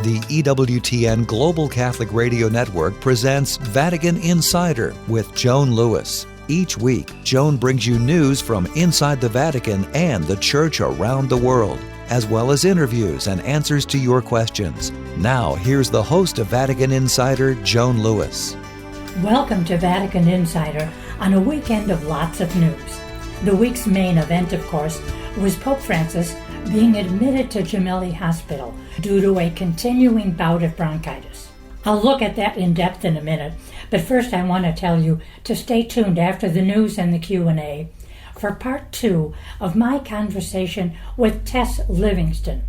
the EWTN Global Catholic Radio Network presents Vatican Insider with Joan Lewis. Each week, Joan brings you news from inside the Vatican and the Church around the world, as well as interviews and answers to your questions. Now, here's the host of Vatican Insider, Joan Lewis. Welcome to Vatican Insider on a weekend of lots of news. The week's main event, of course, was Pope Francis being admitted to Gemelli Hospital due to a continuing bout of bronchitis. I'll look at that in depth in a minute, but first I want to tell you to stay tuned after the news and the Q&A for part 2 of my conversation with Tess Livingstone,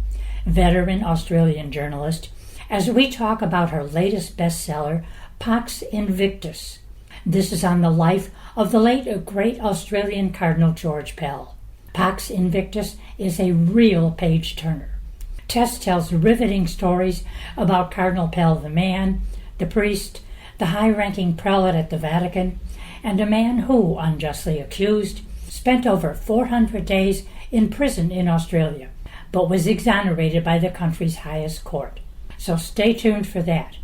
veteran Australian journalist, as we talk about her latest bestseller, Pax Invictus. This is on the life of the late great Australian Cardinal George Pell. Pax Invictus is a real page-turner. Tess tells riveting stories about Cardinal Pell the man, the priest, the high-ranking prelate at the Vatican, and a man who, unjustly accused, spent over 400 days in prison in Australia, but was exonerated by the country's highest court. So stay tuned for that.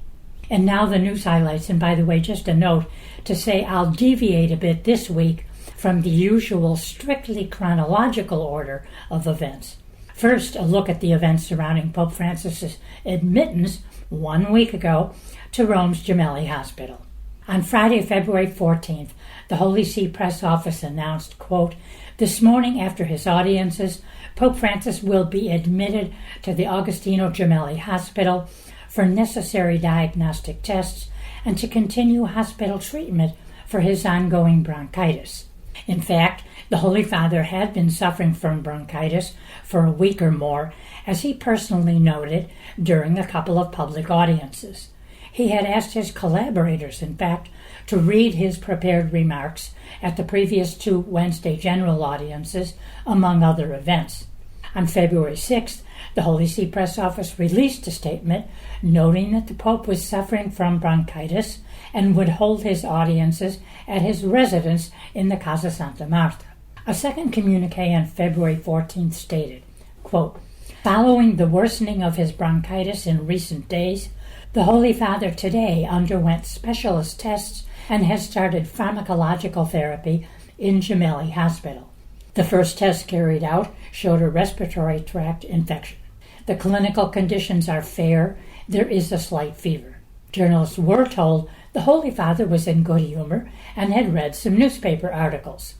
And now the news highlights, and by the way, just a note to say I'll deviate a bit this week from the usual strictly chronological order of events. First, a look at the events surrounding Pope Francis's admittance 1 week ago to Rome's Gemelli Hospital. On Friday, February 14th, the Holy See press office announced, quote, "This morning after his audiences, Pope Francis will be admitted to the Agostino Gemelli Hospital for necessary diagnostic tests and to continue hospital treatment for his ongoing bronchitis." In fact, the Holy Father had been suffering from bronchitis for a week or more, as he personally noted during a couple of public audiences. He had asked his collaborators, in fact, to read his prepared remarks at the previous 2 Wednesday general audiences, among other events. On February 6th, the Holy See press office released a statement noting that the Pope was suffering from bronchitis and would hold his audiences at his residence in the Casa Santa Marta. A second communique on February 14th stated, quote, "Following the worsening of his bronchitis in recent days, the Holy Father today underwent specialist tests and has started pharmacological therapy in Gemelli Hospital. The first test carried out showed a respiratory tract infection. The clinical conditions are fair. There is a slight fever." Journalists were told the Holy Father was in good humor and had read some newspaper articles.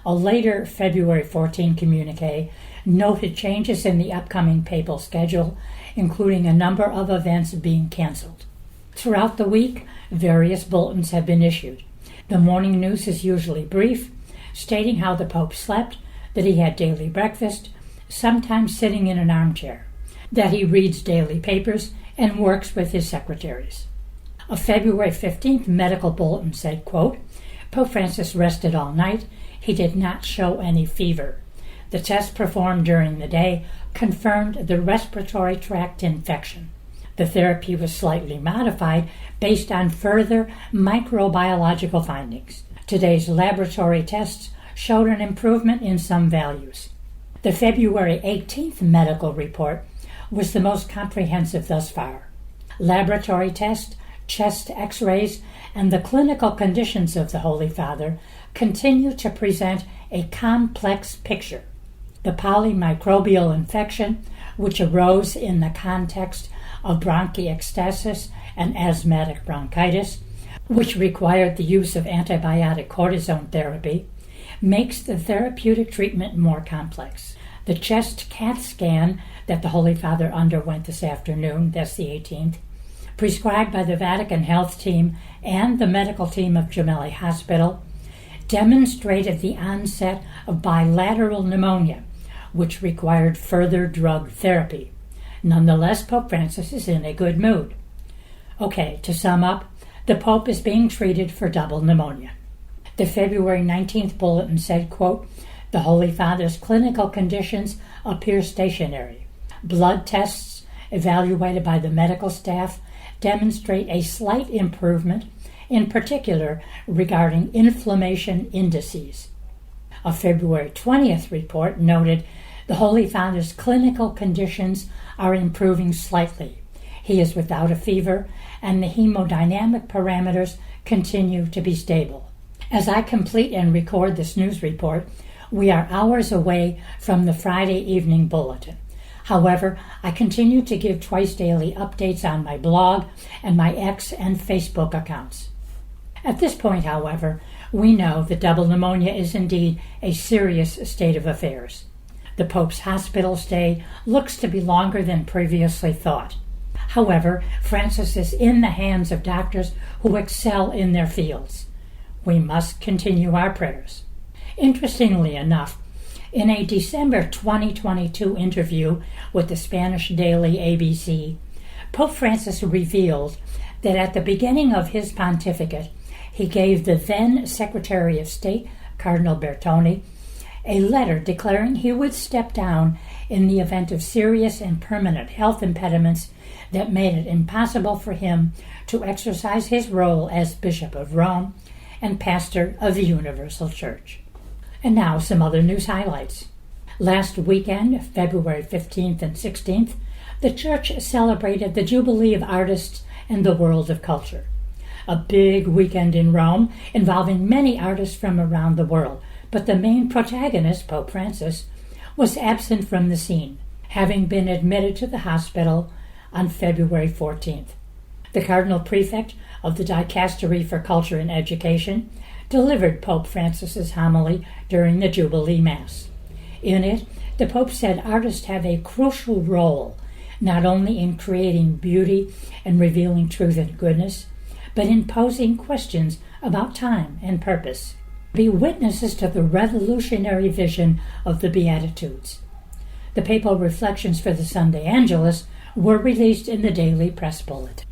A later February 14 communique noted changes in the upcoming papal schedule, including a number of events being canceled. Throughout the week, various bulletins have been issued. The morning news is usually brief, stating how the Pope slept, that he had daily breakfast, sometimes sitting in an armchair, that he reads daily papers and works with his secretaries. A February 15th medical bulletin said, quote, "Pope Francis rested all night. He did not show any fever. The test performed during the day confirmed the respiratory tract infection. The therapy was slightly modified based on further microbiological findings. Today's laboratory tests showed an improvement in some values." The February 18th medical report was the most comprehensive thus far. Laboratory tests, chest x-rays, and the clinical conditions of the Holy Father continue to present a complex picture. The polymicrobial infection, which arose in the context of bronchiectasis and asthmatic bronchitis, which required the use of antibiotic cortisone therapy, makes the therapeutic treatment more complex. The chest CAT scan that the Holy Father underwent this afternoon, that's the 18th, prescribed by the Vatican health team and the medical team of Gemelli Hospital, demonstrated the onset of bilateral pneumonia, which required further drug therapy. Nonetheless, Pope Francis is in a good mood. Okay, to sum up, the Pope is being treated for double pneumonia. The February 19th bulletin said, quote, "The Holy Father's clinical conditions appear stationary. Blood tests evaluated by the medical staff demonstrate a slight improvement, in particular regarding inflammation indices." A February 20th report noted the Holy Father's clinical conditions are improving slightly. He is without a fever, and the hemodynamic parameters continue to be stable. As I complete and record this news report, we are hours away from the Friday evening bulletin. However, I continue to give twice daily updates on my blog and my X and Facebook accounts. At this point, however, we know that double pneumonia is indeed a serious state of affairs. The Pope's hospital stay looks to be longer than previously thought. However, Francis is in the hands of doctors who excel in their fields. We must continue our prayers. Interestingly enough, in a December 2022 interview with the Spanish daily ABC, Pope Francis revealed that at the beginning of his pontificate, he gave the then Secretary of State, Cardinal Bertone, a letter declaring he would step down in the event of serious and permanent health impediments that made it impossible for him to exercise his role as Bishop of Rome and pastor of the Universal Church. And now some other news highlights. Last weekend, February 15th and 16th, the Church celebrated the Jubilee of Artists and the World of Culture. A big weekend in Rome involving many artists from around the world, but the main protagonist, Pope Francis, was absent from the scene, having been admitted to the hospital on February 14th. The Cardinal Prefect of the Dicastery for Culture and Education delivered Pope Francis's homily during the Jubilee Mass. In it, the Pope said artists have a crucial role, not only in creating beauty and revealing truth and goodness, but in posing questions about time and purpose. Be witnesses to the revolutionary vision of the Beatitudes. The papal reflections for the Sunday Angelus were released in the Daily Press Bulletin.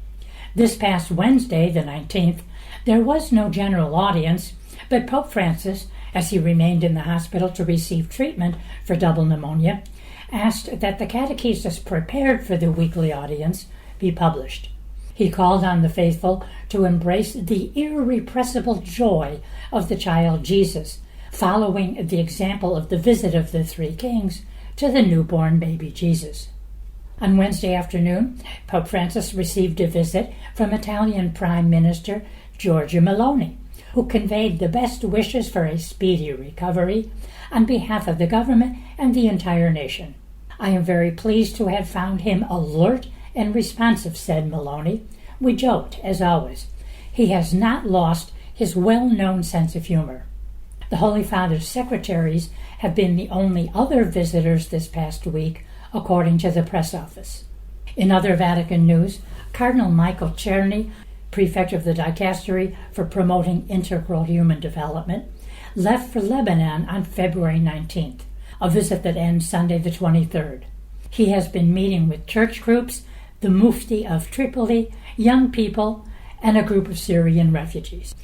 This past Wednesday, the 19th, there was no general audience, but Pope Francis, as he remained in the hospital to receive treatment for double pneumonia, asked that the catechesis prepared for the weekly audience be published. He called on the faithful to embrace the irrepressible joy of the child Jesus, following the example of the visit of the three kings to the newborn baby Jesus. On Wednesday afternoon, Pope Francis received a visit from Italian Prime Minister Giorgia Meloni, who conveyed the best wishes for a speedy recovery on behalf of the government and the entire nation. I am very pleased to have found him alert and responsive, said Meloni. We joked, as always. He has not lost his well-known sense of humor. The Holy Father's secretaries have been the only other visitors this past week, according to the press office. In other Vatican news, Cardinal Michael Czerny, prefect of the Dicastery for Promoting Integral Human Development, left for Lebanon on February 19th, a visit that ends Sunday the 23rd. He has been meeting with church groups, the Mufti of Tripoli, young people, and a group of Syrian refugees.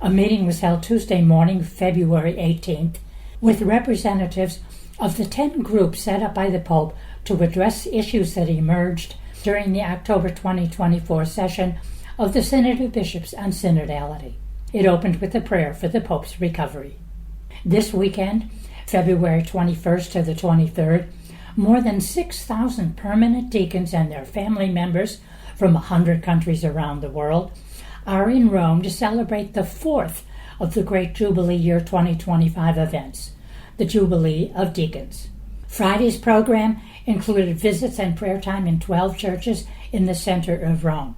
A meeting was held Tuesday morning, February 18th, with representatives of the 10 groups set up by the Pope to address issues that emerged during the October 2024 session of the Synod of Bishops on Synodality. It opened with a prayer for the Pope's recovery. This weekend, February 21st to the 23rd, more than 6,000 permanent deacons and their family members from 100 countries around the world are in Rome to celebrate the fourth of the Great Jubilee Year 2025 events, the Jubilee of Deacons. Friday's program included visits and prayer time in 12 churches in the center of Rome.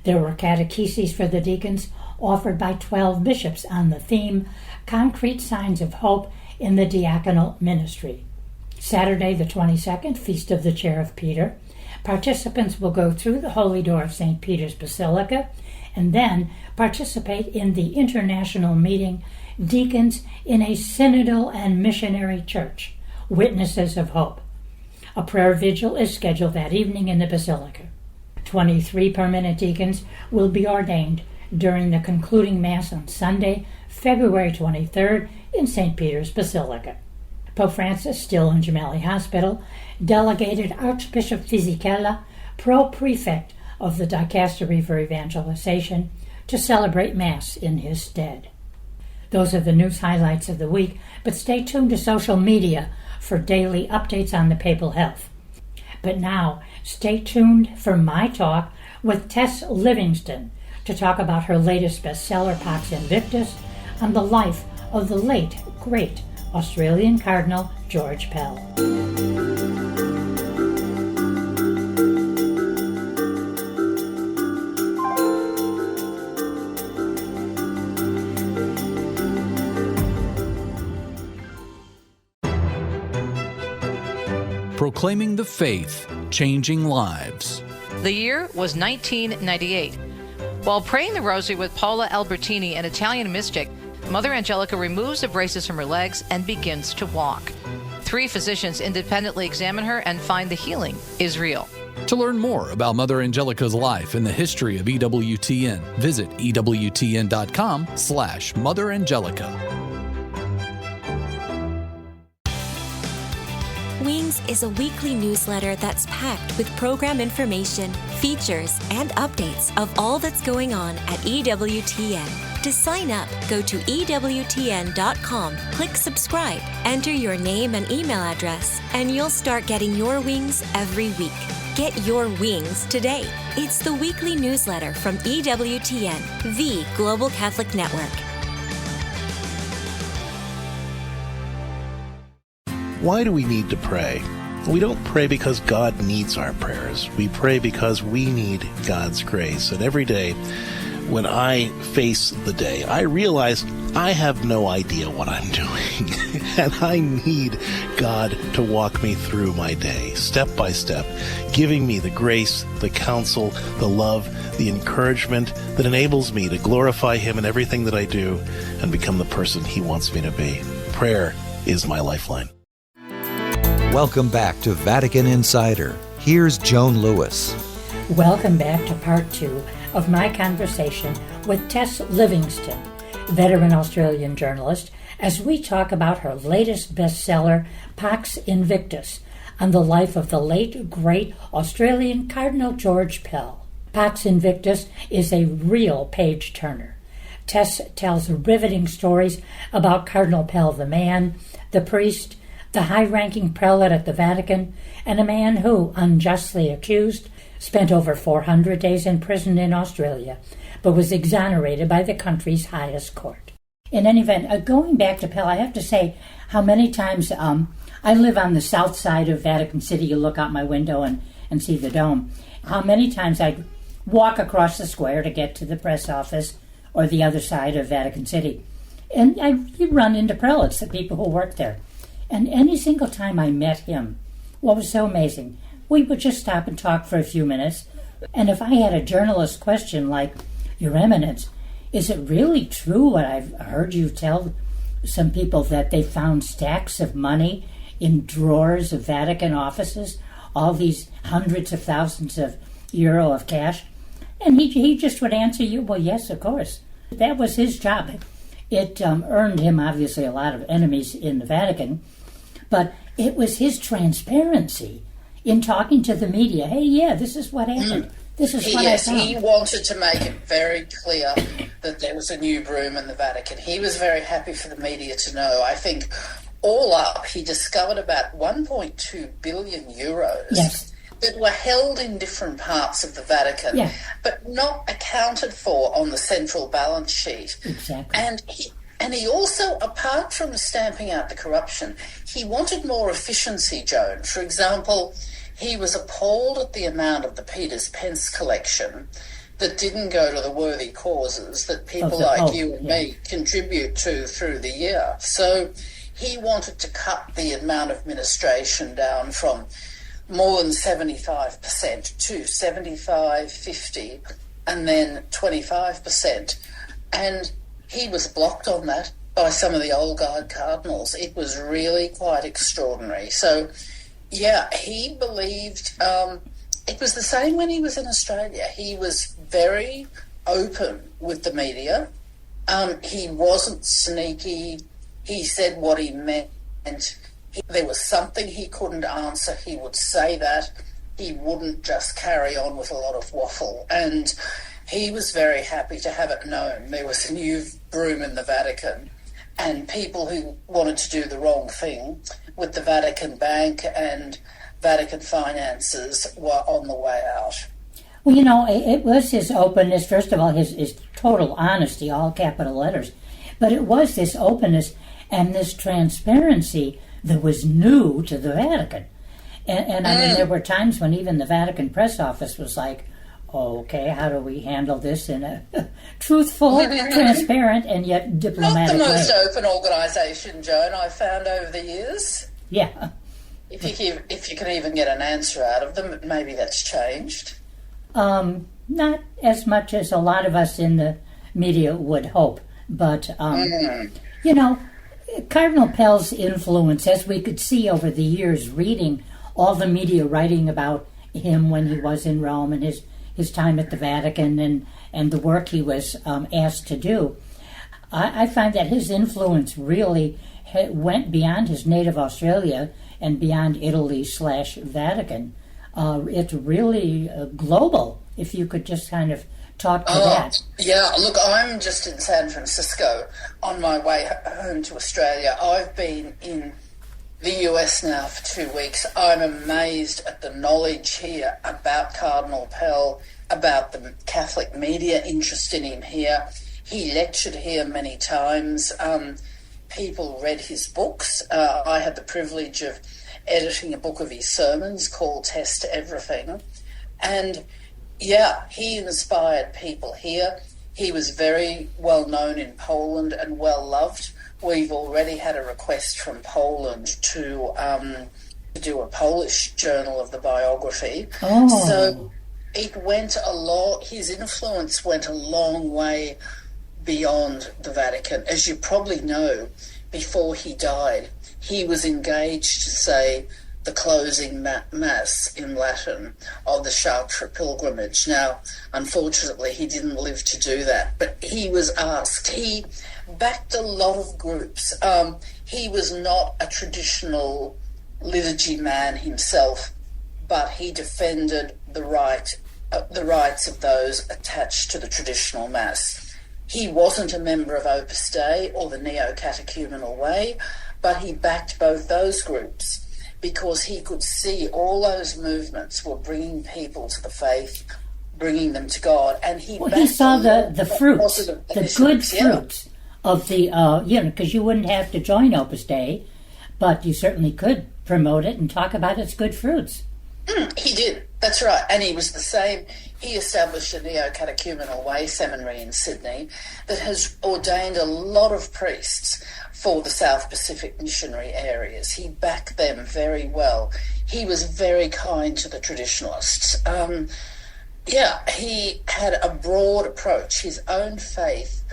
There were catecheses for the deacons offered by 12 bishops on the theme, Concrete Signs of Hope in the Diaconal Ministry. Saturday the 22nd, Feast of the Chair of Peter, participants will go through the Holy Door of St. Peter's Basilica and then participate in the international meeting, Deacons in a Synodal and Missionary Church, Witnesses of Hope. A prayer vigil is scheduled that evening in the Basilica. 23 permanent deacons will be ordained during the concluding Mass on Sunday, February 23rd in St. Peter's Basilica. Pope Francis, still in Gemelli Hospital, delegated Archbishop Fisichella, pro-prefect of the Dicastery for Evangelization, to celebrate Mass in his stead. Those are the news highlights of the week, but stay tuned to social media for daily updates on the papal health. But now, Stay tuned for my talk with Tess Livingstone to talk about her latest bestseller, Pax Invictus, and the life of the late, great Australian Cardinal George Pell. Proclaiming the faith, changing lives. The year was 1998. While praying the rosary with Paola Albertini, an Italian mystic, Mother Angelica removes the braces from her legs and begins to walk. 3 physicians independently examine her and find the healing is real. To learn more about Mother Angelica's life and the history of EWTN, visit EWTN.com/Mother Angelica. Wings is a weekly newsletter that's packed with program information, features, and updates of all that's going on at EWTN. To sign up, go to EWTN.com, click subscribe, enter your name and email address, and you'll start getting your wings every week. Get your wings today. It's the weekly newsletter from EWTN, the Global Catholic Network. Why do we need to pray? We don't pray because God needs our prayers. We pray because we need God's grace. And every day, when I face the day, I realize I have no idea what I'm doing. And I need God to walk me through my day, step by step, giving me the grace, the counsel, the love, the encouragement that enables me to glorify Him in everything that I do and become the person He wants me to be. Prayer is my lifeline. Welcome back to Vatican Insider. Here's Joan Lewis. Welcome back to part 2 of my conversation with Tess Livingstone, veteran Australian journalist, as we talk about her latest bestseller, Pax Invictus, and the life of the late, great Australian Cardinal George Pell. Pax Invictus is a real page-turner. Tess tells riveting stories about Cardinal Pell the man, the priest, the high-ranking prelate at the Vatican, and a man who, unjustly accused, spent over 400 days in prison in Australia, but was exonerated by the country's highest court. In any event, going back to Pell, I have to say how many times I live on the south side of Vatican City. You look out my window and see the dome. How many times I'd walk across the square to get to the press office or the other side of Vatican City. And you run into prelates, the people who work there. And any single time I met him, what was so amazing, we would just stop and talk for a few minutes. And if I had a journalist question like, Your Eminence, is it really true what I've heard you tell some people that they found stacks of money in drawers of Vatican offices, all these hundreds of thousands of euro of cash? And he just would answer you, well, yes, of course. That was his job. It earned him, obviously, a lot of enemies in the Vatican. But it was his transparency in talking to the media. Hey, yeah, this is what happened. This is what I found. He wanted to make it very clear that there was a new broom in the Vatican. He was very happy for the media to know. I think all up, he discovered about 1.2 billion euros that were held in different parts of the Vatican, but not accounted for on the central balance sheet. Exactly. And he also, apart from stamping out the corruption, he wanted more efficiency, Joan. For example, he was appalled at the amount of the Peter's Pence collection that didn't go to the worthy causes that people you and me contribute to through the year. So he wanted to cut the amount of administration down from more than 75% to 75, 50, and then 25%. And he was blocked on that by some of the old guard cardinals. It was really quite extraordinary. So, yeah, he believed it was the same when he was in Australia. He was very open with the media. He wasn't sneaky. He said what he meant. There was something he couldn't answer, he would say that. He wouldn't just carry on with a lot of waffle. And he was very happy to have it known there was a new broom in the Vatican, and people who wanted to do the wrong thing with the Vatican Bank and Vatican finances were on the way out. Well, it was his openness, first of all, his total honesty, all capital letters, but it was this openness and this transparency that was new to the Vatican. And I mean, there were times when even the Vatican press office was like, okay, how do we handle this in a truthful, transparent, and yet diplomatic way? Not the most open organisation, Joan, I've found over the years. Yeah. If you can even get an answer out of them, maybe that's changed. Not as much as a lot of us in the media would hope, but, Cardinal Pell's influence, as we could see over the years, reading all the media writing about him when he was in Rome and his time at the Vatican and the work he was asked to do, I find that his influence really went beyond his native Australia and beyond Italy/Vatican. It's really global, if you could just kind of talk to that. Yeah, look, I'm just in San Francisco on my way home to Australia. I've been in the US now for 2 weeks. I'm amazed at the knowledge here about Cardinal Pell, about the Catholic media interest in him here. He lectured here many times. People read his books. I had the privilege of editing a book of his sermons called Tess to Everything. And yeah, he inspired people here. He was very well known in Poland and well loved. We've already had a request from Poland to do a Polish journal of the biography. Oh. So it went his influence went a long way beyond the Vatican. As you probably know, before he died, he was engaged to say the closing Mass in Latin of the Chartres pilgrimage. Now, unfortunately, he didn't live to do that, but he was asked. He backed a lot of groups. He was not a traditional liturgy man himself, but he defended the rights of those attached to the traditional Mass. He wasn't a member of Opus Dei or the Neo-Catechumenal Way, but he backed both those groups because he could see all those movements were bringing people to the faith, bringing them to God, and he saw the fruits, the good fruits of the, because you wouldn't have to join Opus Dei, but you certainly could promote it and talk about its good fruits. He did, that's right, and he was the same. He established a Neo-Catechumenal Way seminary in Sydney that has ordained a lot of priests for the South Pacific missionary areas. He backed them very well. He was very kind to the traditionalists. He had a broad approach. His own faith,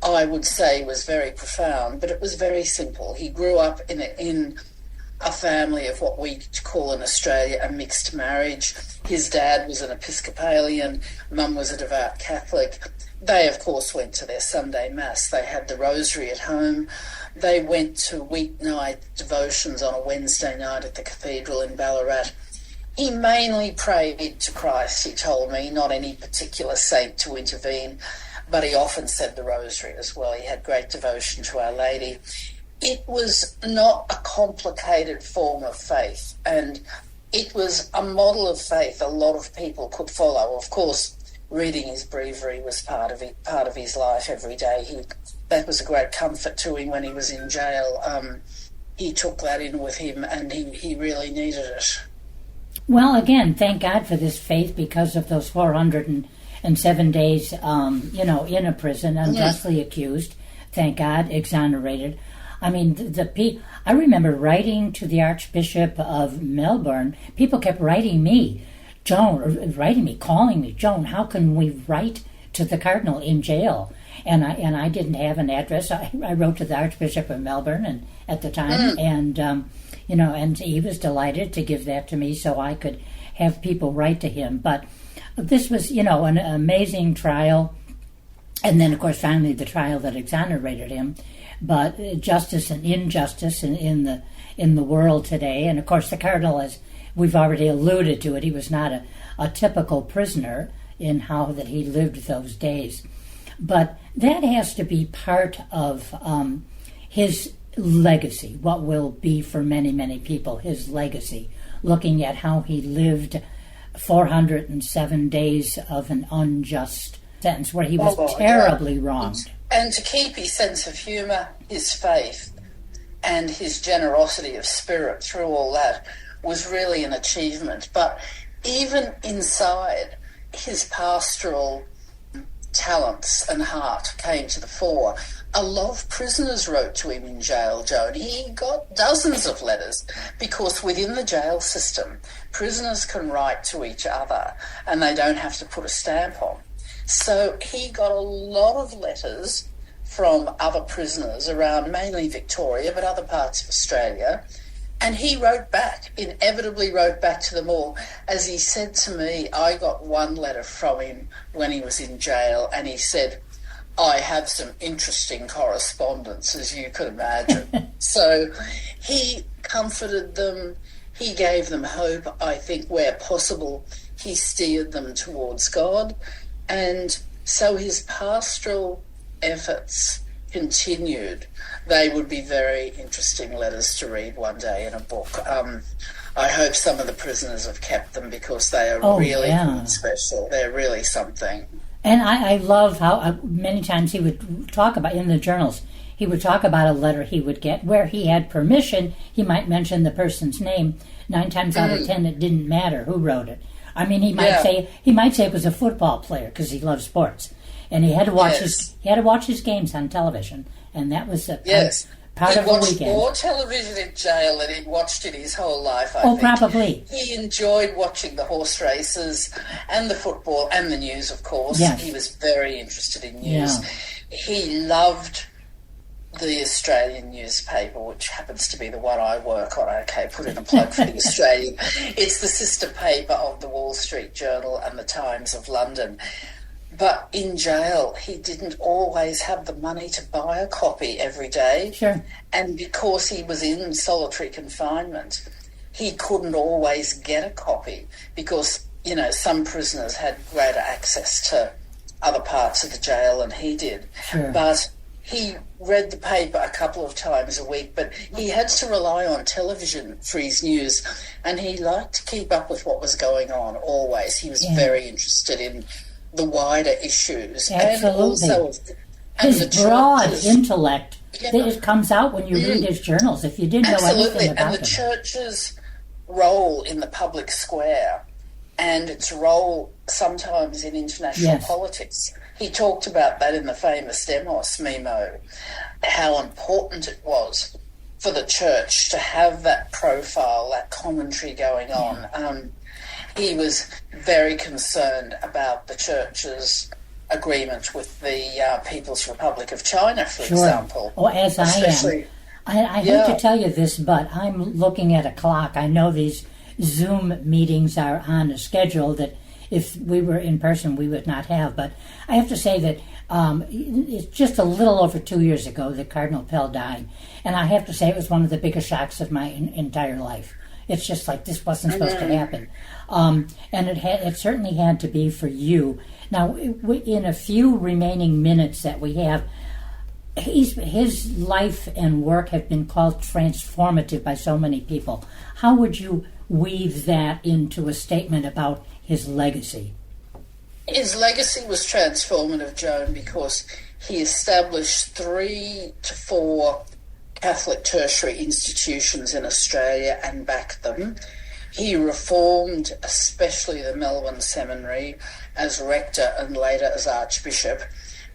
I would say, was very profound, but it was very simple. He grew up in a family of what we call in Australia a mixed marriage. His dad was an Episcopalian, mum was a devout Catholic. They, of course, went to their Sunday Mass. They had the rosary at home. They went to weeknight devotions on a Wednesday night at the cathedral in Ballarat. He mainly prayed to Christ, he told me, not any particular saint to intervene, but he often said the rosary as well. He had great devotion to Our Lady. It was not a complicated form of faith, and it was a model of faith a lot of people could follow. Of course, reading his breviary was part of his life every day. That was a great comfort to him when he was in jail. He took that in with him, and he really needed it. Well, again, thank God for this faith because of those 407 days, in a prison, unjustly accused. Thank God, exonerated. I mean, I remember writing to the Archbishop of Melbourne. People kept writing me, calling me, Joan, how can we write to the Cardinal in jail? And I didn't have an address. I wrote to the Archbishop of Melbourne at the time, and he was delighted to give that to me so I could have people write to him. But this was, an amazing trial. And then, of course, finally the trial that exonerated him. But justice and injustice in the world today. And, of course, the Cardinal, as we've already alluded to it, he was not a typical prisoner in how that he lived those days. But that has to be part of his legacy, what will be for many, many people his legacy, looking at how he lived 407 days of an unjust sentence where he was terribly wronged. And to keep his sense of humour, his faith, and his generosity of spirit through all that was really an achievement. But even inside, his pastoral talents and heart came to the fore. A lot of prisoners wrote to him in jail, Joan. He got dozens of letters because within the jail system, prisoners can write to each other and they don't have to put a stamp on. So he got a lot of letters from other prisoners around mainly Victoria, but other parts of Australia. And he wrote back, inevitably wrote back to them all. As he said to me, I got one letter from him when he was in jail, and he said, I have some interesting correspondence, as you could imagine. So he comforted them, he gave them hope. I think where possible, he steered them towards God. And so his pastoral efforts continued. They would be very interesting letters to read one day in a book. I hope some of the prisoners have kept them because they are really special. They're really something. And I love how many times he would talk about, in the journals, he would talk about a letter he would get where he had permission. He might mention the person's name. 9 times out of 10, it didn't matter who wrote it. I mean, he might say it was a football player because he loved sports, and he had to watch his games on television, and that was part of the weekend. He watched more television in jail than he'd watched in his whole life, I think. Probably. He enjoyed watching the horse races and the football and the news, of course. Yes. He was very interested in news. Yeah. He loved the Australian newspaper, which happens to be the one I work on. Okay, put in a plug for the Australian. It's the sister paper of the Wall Street Journal and the Times of London. But in jail, he didn't always have the money to buy a copy every day. Sure. And because he was in solitary confinement, he couldn't always get a copy because, you know, some prisoners had greater access to other parts of the jail than he did. Sure. But he read the paper a couple of times a week, but he had to rely on television for his news, and he liked to keep up with what was going on always. He was very interested in the wider issues. Absolutely. And also his broad intellect, it comes out when you read his journals, if you didn't know anything about and the church's role in the public square and its role sometimes in international politics. He talked about that in the famous Demos memo, how important it was for the church to have that profile, that commentary going on. He was very concerned about the church's agreement with the People's Republic of China, for example. Oh, as I am. I hate to tell you this, but I'm looking at a clock. I know these Zoom meetings are on a schedule that if we were in person, we would not have. But I have to say that it's just a little over 2 years ago that Cardinal Pell died. And I have to say it was one of the biggest shocks of my entire life. It's just like this wasn't supposed to happen. And it certainly had to be for you. Now, in a few remaining minutes that we have, his life and work have been called transformative by so many people. How would you weave that into a statement about his legacy? His legacy was transformative, Joan, because he established 3 to 4 Catholic tertiary institutions in Australia and backed them. He reformed especially the Melbourne Seminary as rector and later as archbishop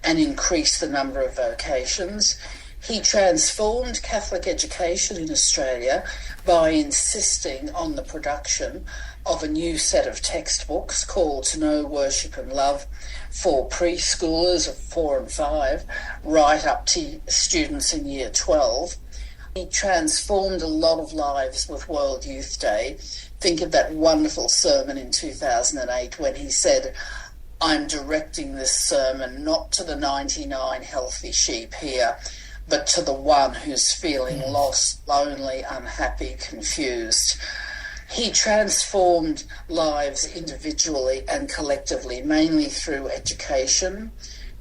and increased the number of vocations. He transformed Catholic education in Australia by insisting on the production of a new set of textbooks called To Know, Worship and Love for preschoolers of 4 and 5, right up to students in Year 12. He transformed a lot of lives with World Youth Day. Think of that wonderful sermon in 2008 when he said, I'm directing this sermon not to the 99 healthy sheep here, but to the one who's feeling lost, lonely, unhappy, confused. He transformed lives individually and collectively, mainly through education,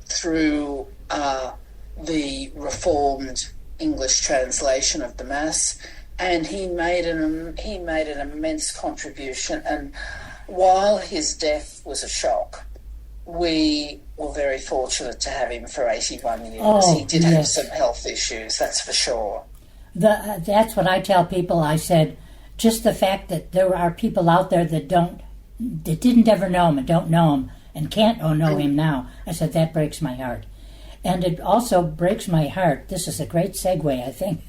through the reformed English translation of the Mass, and he made an immense contribution. And while his death was a shock, we were very fortunate to have him for 81 years. He did have some health issues, that's for sure. That's what I tell people. I said, just the fact that there are people out there that didn't ever know him and don't know him and can't know him now. I said, that breaks my heart. And it also breaks my heart, this is a great segue, I think,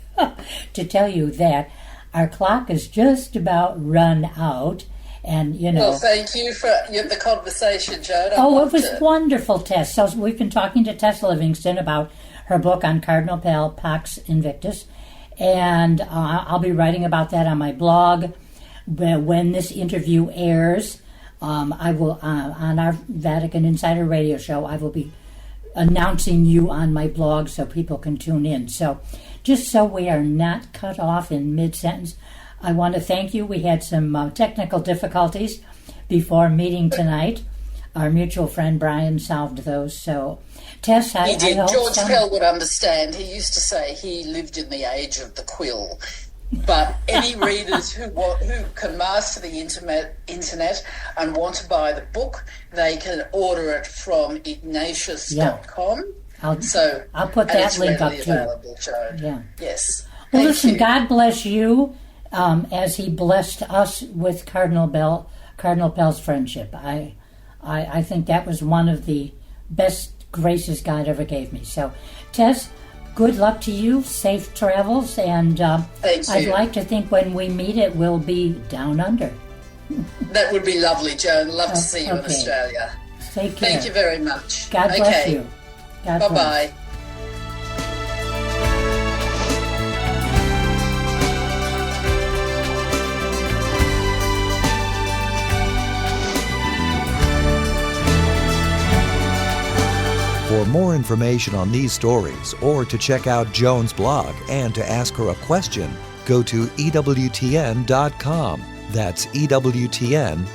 to tell you that our clock is just about run out. And, Well, thank you for the conversation, Joan. It was wonderful, Tess. So we've been talking to Tess Livingstone about her book on Cardinal Pell, Pax Invictus. And I'll be writing about that on my blog when this interview airs. I will on our Vatican Insider radio show. I will be announcing you on my blog so people can tune in. So just so we are not cut off in mid-sentence, I want to thank you. We had some technical difficulties before meeting tonight. Our mutual friend Brian solved those. So, Tess, he did. George Pell would understand. He used to say he lived in the age of the quill. But any readers who can master the internet and want to buy the book, they can order it from ignatius.com. I'll put that link up too. Yeah. Yes. Well, listen, God bless you as he blessed us with Cardinal Pell's friendship. I think that was one of the best graces God ever gave me. So, Tess, good luck to you, safe travels, and I'd like to think when we meet it will be down under. That would be lovely, Joan. Love to see you in Australia. Take care. Thank you very much. God bless you. God bless. Bye-bye. For more information on these stories or to check out Joan's blog and to ask her a question, go to EWTN.com. That's EWTN.com.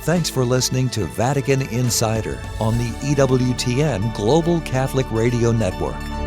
Thanks for listening to Vatican Insider on the EWTN Global Catholic Radio Network.